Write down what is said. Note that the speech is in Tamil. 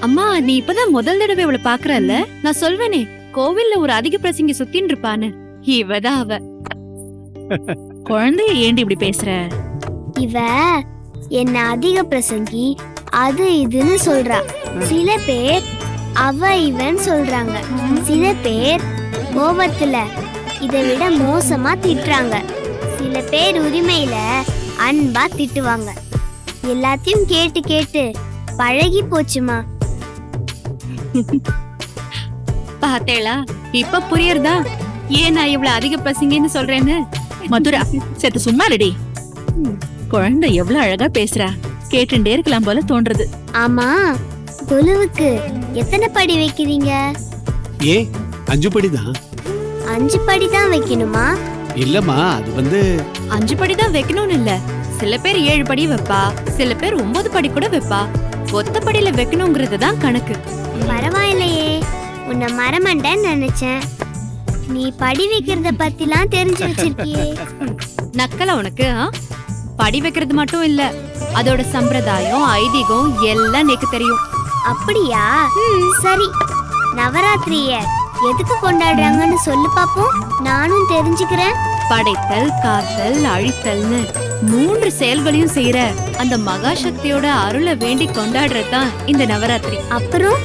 அம்மா நீ இப்பதான் முதல் தடவை இவளை பாக்குறல்ல? நான் சொல்வேனே கோவில்ல ஒரு அதிக பிரசங்கி சுத்தின்னு இருப்பான்னு. இவதான் அவ. குழந்தைய ஏண்டி இப்படி பேசுற? இவ என்ன அதிக பிரசங்கி அது இதுன்னு சொல்றா. சில பேர் அவ இவன் சொல்றாங்க. சில பேர் கோபத்துல இதை விட மோசமா திட்டுறாங்க. சில பேர் உரிமையில அன்பா திட்டுவாங்க. எல்லாத்தையும் கேட்டு கேட்டு பழகி போச்சுமா. பாத்தேளா இப்ப புரியுறதா ஏன் நான் இவ்வளவு அதிக பிரசங்கின்னு சொல்றேன்னு? மதுரா செத்து சும்மா ரெடி. குழந்தை எவ்வளவு அழகா பேசுறா, கேட்டுட்டே இருக்கலாம் போல தோன்றது. ஆமா, கொலுவுக்கு எத்தனை படி வைக்கிறீங்க? 5 படிதான். 5 படி தான் வைக்கணுமா? இல்லம்மா, அது 5 படி தான் வைக்கணும்னு இல்ல. சில பேர் 7 படி வைப்பா, சில பேர் 9 படி கூட வைப்பா. ஒத்த படியில வைக்கணுங்கிறது தான் கணக்கு. பரவாயில்லையே, உன்னை மரமண்டன்னு நினைச்சேன். நீ படி வைக்கிறத பத்திலாம் தெரிஞ்சு வச்சிருக்கியே. நக்கலா உனக்கு? படி வைக்கிறது மட்டும் இல்ல, அதோட சம்பிரதாயம் ஐதீகம் எல்லாம் எனக்கு தெரியும். அப்படியா? சரி, நவராத்திரிய எதுக்கு கொண்டாடுறாங்கன்னு சொல்லு பாப்போம், நானும் தெரிஞ்சுக்கிறேன். படைத்தல், காத்தல், அழித்தல்னு 3 செயல்களையும் செய்யற அந்த மகாசக்தியோட அருளை வேண்டி கொண்டாடுறதுதான் இந்த நவராத்திரி. அப்புறம்